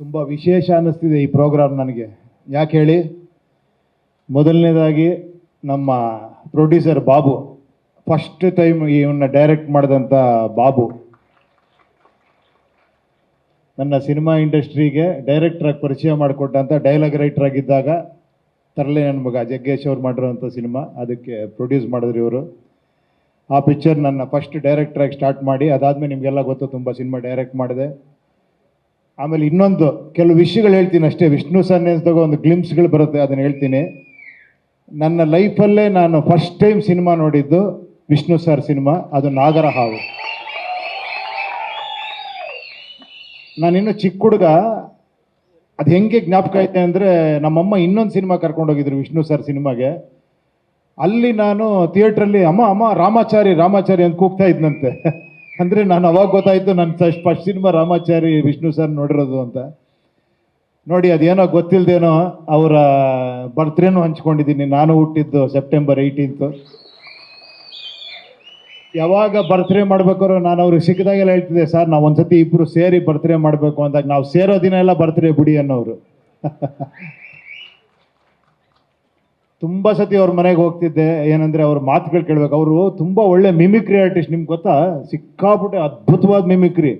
ತುಂಬ ವಿಶೇಷ ಅನ್ನಿಸ್ತಿದೆ ಈ ಪ್ರೋಗ್ರಾಮ್ ನನಗೆ. ಯಾಕೆ ಹೇಳಿ, ಮೊದಲನೇದಾಗಿ ನಮ್ಮ ಪ್ರೊಡ್ಯೂಸರ್ ಬಾಬು, ಫಸ್ಟ್ ಟೈಮ್ ಇವನ್ನ ಡೈರೆಕ್ಟ್ ಮಾಡಿದಂಥ ಬಾಬು ನನ್ನ ಸಿನಿಮಾ ಇಂಡಸ್ಟ್ರಿಗೆ ಡೈರೆಕ್ಟ್ರಾಗಿ ಪರಿಚಯ ಮಾಡಿಕೊಟ್ಟಂಥ ಡೈಲಾಗ್ ರೈಟರ್ ಆಗಿದ್ದಾಗ ತರಲೆ ನನ್ನ ಮಗ ಜಗ್ಗೇಶ್ ಅವ್ರು ಮಾಡಿರೋಂಥ ಸಿನಿಮಾ, ಅದಕ್ಕೆ ಪ್ರೊಡ್ಯೂಸ್ ಮಾಡಿದ್ರು ಇವರು. ಆ ಪಿಕ್ಚರ್ ನನ್ನ ಫಸ್ಟ್ ಡೈರೆಕ್ಟ್ರಾಗಿ ಸ್ಟಾರ್ಟ್ ಮಾಡಿ, ಅದಾದಮೇಲೆ ನಿಮಗೆಲ್ಲ ಗೊತ್ತು ತುಂಬ ಸಿನಿಮಾ ಡೈರೆಕ್ಟ್ ಮಾಡಿದೆ. ಆಮೇಲೆ ಇನ್ನೊಂದು ಕೆಲವು ವಿಷಯಗಳು ಹೇಳ್ತೀನಿ ಅಷ್ಟೇ, ವಿಷ್ಣು ಸನ್ನಿಧಿದಾಗ ಒಂದು ಗ್ಲಿಮ್ಸ್ಗಳು ಬರುತ್ತೆ, ಅದನ್ನು ಹೇಳ್ತೀನಿ. ನನ್ನ ಲೈಫಲ್ಲೇ ನಾನು ಫಸ್ಟ್ ಟೈಮ್ ಸಿನಿಮಾ ನೋಡಿದ್ದು ವಿಷ್ಣು ಸರ್ ಸಿನಿಮಾ, ಅದು ನಾಗರ ಹಾವು. ನಾನಿನ್ನು ಚಿಕ್ಕ ಹುಡುಗ, ಅದು ಹೆಂಗೆ ಜ್ಞಾಪಕ ಐತೆ ಅಂದರೆ, ನಮ್ಮಮ್ಮ ಇನ್ನೊಂದು ಸಿನಿಮಾ ಕರ್ಕೊಂಡೋಗಿದ್ರು ವಿಷ್ಣು ಸರ್ ಸಿನಿಮಾಗೆ. ಅಲ್ಲಿ ನಾನು ಥಿಯೇಟ್ರಲ್ಲಿ ಅಮ್ಮ ಅಮ್ಮ ರಾಮಾಚಾರಿ ರಾಮಾಚಾರಿ ಅಂತ ಕೂಗ್ತಾ ಇದ್ನಂತೆ. ಅಂದರೆ ನಾನು ಅವಾಗ ಗೊತ್ತಾಯಿತು ನನ್ನ first cinema Ramachari Vishnu sir ನೋಡಿರೋದು ಅಂತ. ನೋಡಿ, ಅದೇನೋ ಗೊತ್ತಿಲ್ಲದೇನೋ ಅವರ ಬರ್ತ್ಡೇನೂ ಹಂಚ್ಕೊಂಡಿದ್ದೀನಿ. ನಾನು ಹುಟ್ಟಿದ್ದು ಸೆಪ್ಟೆಂಬರ್ 18. ಯಾವಾಗ ಬರ್ತ್ಡೇ ಮಾಡ್ಬೇಕಾದ್ರು ನಾನು ಅವ್ರಿಗೆ ಸಿಕ್ಕಿದಾಗೆಲ್ಲ ಹೇಳ್ತಿದ್ದೆ, ಸರ್ ನಾವು ಒಂದ್ಸತಿ ಇಬ್ಬರು ಸೇರಿ ಬರ್ತ್ಡೇ ಮಾಡಬೇಕು ಅಂದಾಗ, ನಾವು ಸೇರೋ ದಿನ ಎಲ್ಲ ಬರ್ತ್ಡೇ ಬಿಡಿ ಅನ್ನೋರು. ತುಂಬ ಸತಿ ಅವ್ರ ಮನೆಗೆ ಹೋಗ್ತಿದ್ದೆ. ಏನಂದರೆ ಅವ್ರ ಮಾತುಗಳು ಕೇಳಬೇಕು. ಅವರು ತುಂಬ ಒಳ್ಳೆ ಮಿಮಿಕ್ರಿ ಆರ್ಟಿಸ್ಟ್, ನಿಮ್ಗೆ ಗೊತ್ತಾ? ಸಿಕ್ಕಾಪಟ್ಟೆ ಅದ್ಭುತವಾದ ಮಿಮಿಕ್ರಿ.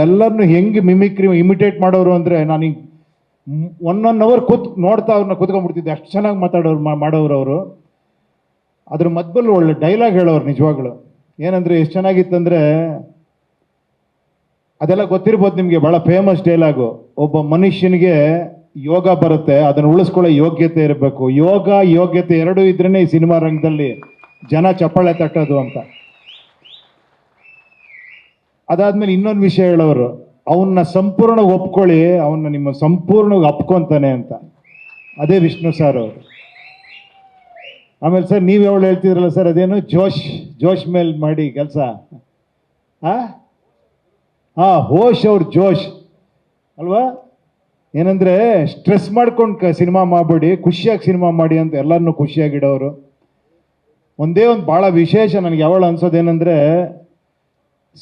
ಎಲ್ಲರನ್ನು ಹೆಂಗೆ ಮಿಮಿಕ್ರಿ ಇಮಿಟೇಟ್ ಮಾಡೋರು ಅಂದರೆ, ನಾನು 1 hour ನೋಡ್ತಾ ಅವ್ರನ್ನ ಕೂತ್ಕೊಂಡ್ಬಿಡ್ತಿದ್ದೆ, ಅಷ್ಟು ಚೆನ್ನಾಗಿ ಮಾಡೋರು ಅವರು. ಅದ್ರ ಮಧ್ಯದಲ್ಲಿ ಒಳ್ಳೆ ಡೈಲಾಗ್ ಹೇಳೋರು ನಿಜವಾಗ್ಲು. ಏನಂದರೆ ಎಷ್ಟು ಚೆನ್ನಾಗಿತ್ತಂದರೆ, ಅದೆಲ್ಲ ಗೊತ್ತಿರ್ಬೋದು ನಿಮಗೆ, ಭಾಳ ಫೇಮಸ್ ಡೈಲಾಗು. ಒಬ್ಬ ಮನುಷ್ಯನಿಗೆ ಯೋಗ ಬರುತ್ತೆ, ಅದನ್ನು ಉಳಿಸ್ಕೊಳ್ಳೋ ಯೋಗ್ಯತೆ ಇರಬೇಕು. ಯೋಗ ಯೋಗ್ಯತೆ ಎರಡೂ ಇದ್ರೇ ಈ ಸಿನಿಮಾ ರಂಗದಲ್ಲಿ ಜನ ಚಪ್ಪಾಳೆ ತಟ್ಟೋದು ಅಂತ. ಅದಾದ್ಮೇಲೆ ಇನ್ನೊಂದು ವಿಷಯ ಹೇಳೋರು, ಅವನ್ನ ಸಂಪೂರ್ಣ ಒಪ್ಕೊಳ್ಳಿ, ಅವನ್ನ ನಿಮ್ಮ ಸಂಪೂರ್ಣವಾಗಿ ಅಪ್ಕೊಂತಾನೆ ಅಂತ. ಅದೇ ವಿಷ್ಣು ಸರ್ ಅವರು. ಆಮೇಲೆ ಸರ್ ನೀವು ಯಾವಳು ಹೇಳ್ತಿದ್ರಲ್ಲ ಸರ್, ಅದೇನು ಜೋಶ್ ಮೇಲೆ ಮಾಡಿ ಕೆಲಸ. ಹೋಶ್ ಅವ್ರ ಜೋಶ್ ಅಲ್ವಾ? ಏನಂದರೆ ಸ್ಟ್ರೆಸ್ ಮಾಡ್ಕೊಂಡು ಸಿನಿಮಾ ಮಾಡಬೇಡಿ, ಖುಷಿಯಾಗಿ ಸಿನಿಮಾ ಮಾಡಿ ಅಂತ ಎಲ್ಲರನ್ನೂ ಖುಷಿಯಾಗಿಡೋರು. ಒಂದೇ ಒಂದು ಭಾಳ ವಿಶೇಷ ನನಗೆ ಯಾವಳು ಅನ್ಸೋದೇನೆಂದರೆ,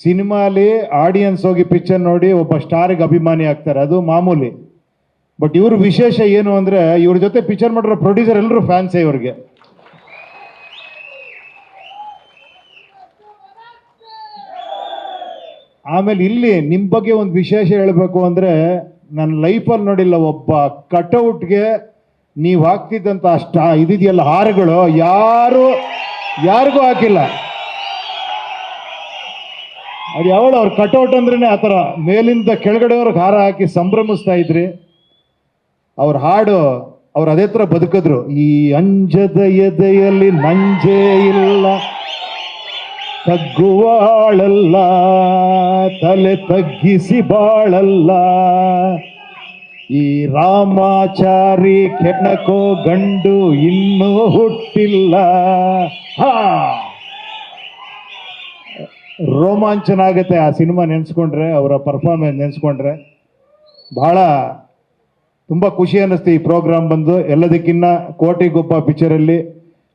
ಸಿನಿಮಾಲಿ ಆಡಿಯನ್ಸ್ ಹೋಗಿ ಪಿಕ್ಚರ್ ನೋಡಿ ಒಬ್ಬ ಸ್ಟಾರಿಗೆ ಅಭಿಮಾನಿ ಆಗ್ತಾರೆ, ಅದು ಮಾಮೂಲಿ. ಬಟ್ ಇವ್ರ ವಿಶೇಷ ಏನು ಅಂದರೆ, ಇವ್ರ ಜೊತೆ ಪಿಕ್ಚರ್ ಮಾಡಿರೋ ಪ್ರೊಡ್ಯೂಸರ್ ಎಲ್ಲರೂ ಫ್ಯಾನ್ಸೇ ಇವ್ರಿಗೆ. ಆಮೇಲೆ ಇಲ್ಲಿ ನಿಮ್ಮ ಬಗ್ಗೆ ಒಂದು ವಿಶೇಷ ಹೇಳಬೇಕು ಅಂದರೆ, ನನ್ನ ಲೈಫಲ್ಲಿ ನೋಡಿಲ್ಲ ಒಬ್ಬ ಕಟೌಟ್ಗೆ ನೀವು ಹಾಕ್ತಿದ್ದಂಥ ಇದಿದೆಯಲ್ಲ ಹಾರಗಳು, ಯಾರಿಗೂ ಹಾಕಿಲ್ಲ. ಅದು ಯಾವಳು ಅವ್ರ ಕಟೌಟ್ ಅಂದ್ರೇ ಆ ಥರ ಮೇಲಿಂದ ಕೆಳಗಡೆಯವ್ರಿಗೆ ಹಾರ ಹಾಕಿ ಸಂಭ್ರಮಿಸ್ತಾ ಇದ್ರಿ. ಅವ್ರ ಹಾಡು ಅವ್ರು ಅದೇ ಥರ ಬದುಕಿದ್ರು. ಈ ಅಂಜದ ಎದೆಯಲ್ಲಿ ನಂಜೇ ಇಲ್ಲ, ತಗ್ಗುವಾಳಲ್ಲ, ತಲೆ ತಗ್ಗಿಸಿ ಬಾಳಲ್ಲ, ಈ ರಾಮಾಚಾರಿ ಕೆಣಕೋ ಗಂಡು ಇನ್ನೂ ಹುಟ್ಟಿಲ್ಲ. ರೋಮಾಂಚನ ಆಗುತ್ತೆ ಆ ಸಿನಿಮಾ ನೆನೆಸ್ಕೊಂಡ್ರೆ, ಅವರ ಪರ್ಫಾರ್ಮೆನ್ಸ್ ನೆನೆಸ್ಕೊಂಡ್ರೆ. ಭಾಳ ತುಂಬ ಖುಷಿ ಅನ್ನಿಸ್ತು ಈ ಪ್ರೋಗ್ರಾಮ್ ಬಂದು. ಎಲ್ಲದಕ್ಕಿನ್ನ ಕೋಟಿಗೊಬ್ಬ ಪಿಕ್ಚರಲ್ಲಿ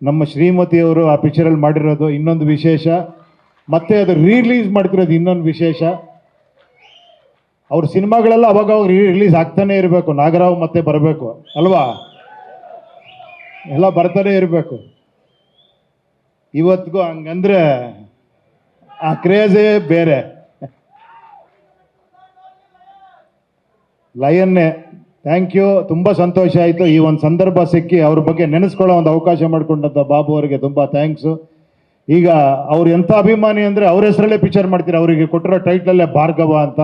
ನಮ್ಮ ಶ್ರೀಮತಿಯವರು ಆ ಪಿಕ್ಚರಲ್ಲಿ ಮಾಡಿರೋದು ಇನ್ನೊಂದು ವಿಶೇಷ. ಮತ್ತೆ ಅದು ರಿಲೀಸ್ ಮಾಡ್ತಿರೋದು ಇನ್ನೊಂದು ವಿಶೇಷ. ಅವ್ರ ಸಿನಿಮಾಗಳೆಲ್ಲ ಅವಾಗ ರಿಲೀಸ್ ಆಗ್ತಾನೆ ಇರಬೇಕು. ನಾಗರಾವ್ ಮತ್ತೆ ಬರಬೇಕು ಅಲ್ವಾ? ಎಲ್ಲ ಬರ್ತಾನೆ ಇರಬೇಕು. ಇವತ್ತಿಗೂ ಹಂಗಂದ್ರೆ ಆ ಕ್ರೇಜೇ ಬೇರೆ. ಲಯನ್ನೇ ಥ್ಯಾಂಕ್ ಯು, ತುಂಬ ಸಂತೋಷ ಆಯಿತು ಈ ಒಂದು ಸಂದರ್ಭ ಸಿಕ್ಕಿ ಅವ್ರ ಬಗ್ಗೆ ನೆನೆಸ್ಕೊಳ್ಳೋ ಒಂದು ಅವಕಾಶ ಮಾಡಿಕೊಂಡಂಥ ಬಾಬು ಅವರಿಗೆ ತುಂಬ ಥ್ಯಾಂಕ್ಸು. ಈಗ ಅವ್ರು ಎಂಥ ಅಭಿಮಾನಿ ಅಂದರೆ ಅವ್ರ ಹೆಸರಲ್ಲೇ ಪಿಕ್ಚರ್ ಮಾಡ್ತೀರ. ಅವರಿಗೆ ಕೊಟ್ಟಿರೋ ಟೈಟ್ಲಲ್ಲೇ ಭಾರ್ಗವ ಅಂತ.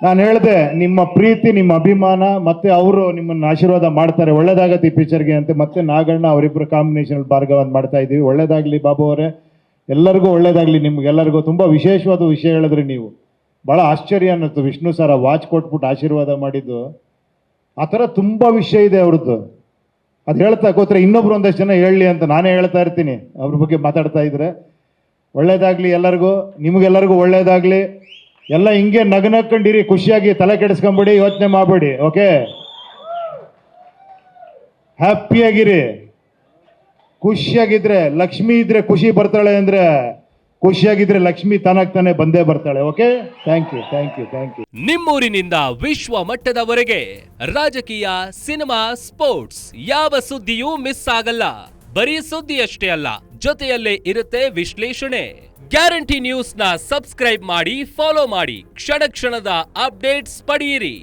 ನಾನು ಹೇಳಿದೆ, ನಿಮ್ಮ ಪ್ರೀತಿ, ನಿಮ್ಮ ಅಭಿಮಾನ ಮತ್ತು ಅವರು ನಿಮ್ಮನ್ನು ಆಶೀರ್ವಾದ ಮಾಡ್ತಾರೆ, ಒಳ್ಳೇದಾಗತ್ತೆ ಈ ಪಿಕ್ಚರ್ಗೆ ಅಂತ. ಮತ್ತೆ ನಾಗಣ್ಣ ಅವರಿಬ್ಬರು ಕಾಂಬಿನೇಷನ್ ಭಾರ್ಗವ ಅಂತ ಮಾಡ್ತಾ ಇದ್ದೀವಿ. ಒಳ್ಳೇದಾಗಲಿ ಬಾಬು ಅವರೇ, ಎಲ್ಲರಿಗೂ ಒಳ್ಳೇದಾಗಲಿ. ನಿಮ್ಗೆಲ್ಲರಿಗೂ ತುಂಬ ವಿಶೇಷವಾದ ವಿಷಯ ಹೇಳಿದ್ರಿ ನೀವು. ಭಾಳ ಆಶ್ಚರ್ಯ ಅನ್ನಿಸ್ತು ವಿಷ್ಣು ಸರ ವಾಚ್ ಕೊಟ್ಬಿಟ್ಟು ಆಶೀರ್ವಾದ ಮಾಡಿದ್ದು. ಆ ಥರ ತುಂಬ ವಿಷಯ ಇದೆ ಅವ್ರದ್ದು. ಅದು ಹೇಳ್ತಾ ಕೂತ್ರೆ ಇನ್ನೊಬ್ರು ಒಂದಷ್ಟು ಜನ ಹೇಳಲಿ ಅಂತ ನಾನೇ ಹೇಳ್ತಾ ಇರ್ತೀನಿ ಅವ್ರ ಬಗ್ಗೆ ಮಾತಾಡ್ತಾ ಇದ್ರೆ. ಒಳ್ಳೇದಾಗಲಿ ಎಲ್ಲರಿಗೂ, ನಿಮಗೆಲ್ಲರಿಗೂ ಒಳ್ಳೇದಾಗಲಿ. ಎಲ್ಲ ಹಿಂಗೆ ನಗನಕ್ಕೊಂಡಿರಿ, ಖುಷಿಯಾಗಿ, ತಲೆ ಕೆಡಿಸ್ಕೊಂಬಿಡಿ, ಯೋಚನೆ ಮಾಡಬೇಡಿ. ಓಕೆ, ಹ್ಯಾಪಿಯಾಗಿರಿ. ಖುಷಿಯಾಗಿದ್ರೆ, ಲಕ್ಷ್ಮಿ ಇದ್ರೆ ಖುಷಿ ಬರ್ತಾಳೆ ಅಂದರೆ ಖುಷಿಯಾಗಿದ್ರೆ ಲಕ್ಷ್ಮಿ ತಾನಾಗ್ತಾನೆ ಬಂದೇ ಬರ್ತಾಳೆ. Okay, thank you, thank you, thank you. ನಿಮ್ಮೂರಿನಿಂದ ವಿಶ್ವ ಮಟ್ಟದವರೆಗೆ ರಾಜಕೀಯ, ಸಿನಿಮಾ, ಸ್ಪೋರ್ಟ್ಸ್ ಯಾವ ಸುದ್ದಿಯೂ ಮಿಸ್ ಆಗಲ್ಲ. ಬರೀ ಸುದ್ದಿಯಷ್ಟೇ ಅಲ್ಲ, ಜೊತೆಯಲ್ಲೇ ಇರುತ್ತೆ ವಿಶ್ಲೇಷಣೆ. ಗ್ಯಾರಂಟಿ ನ್ಯೂಸ್ ನ ಸಬ್ಸ್ಕ್ರೈಬ್ ಮಾಡಿ, ಫಾಲೋ ಮಾಡಿ, ಕ್ಷಣ ಕ್ಷಣದ ಅಪ್ಡೇಟ್ಸ್ ಪಡೆಯಿರಿ.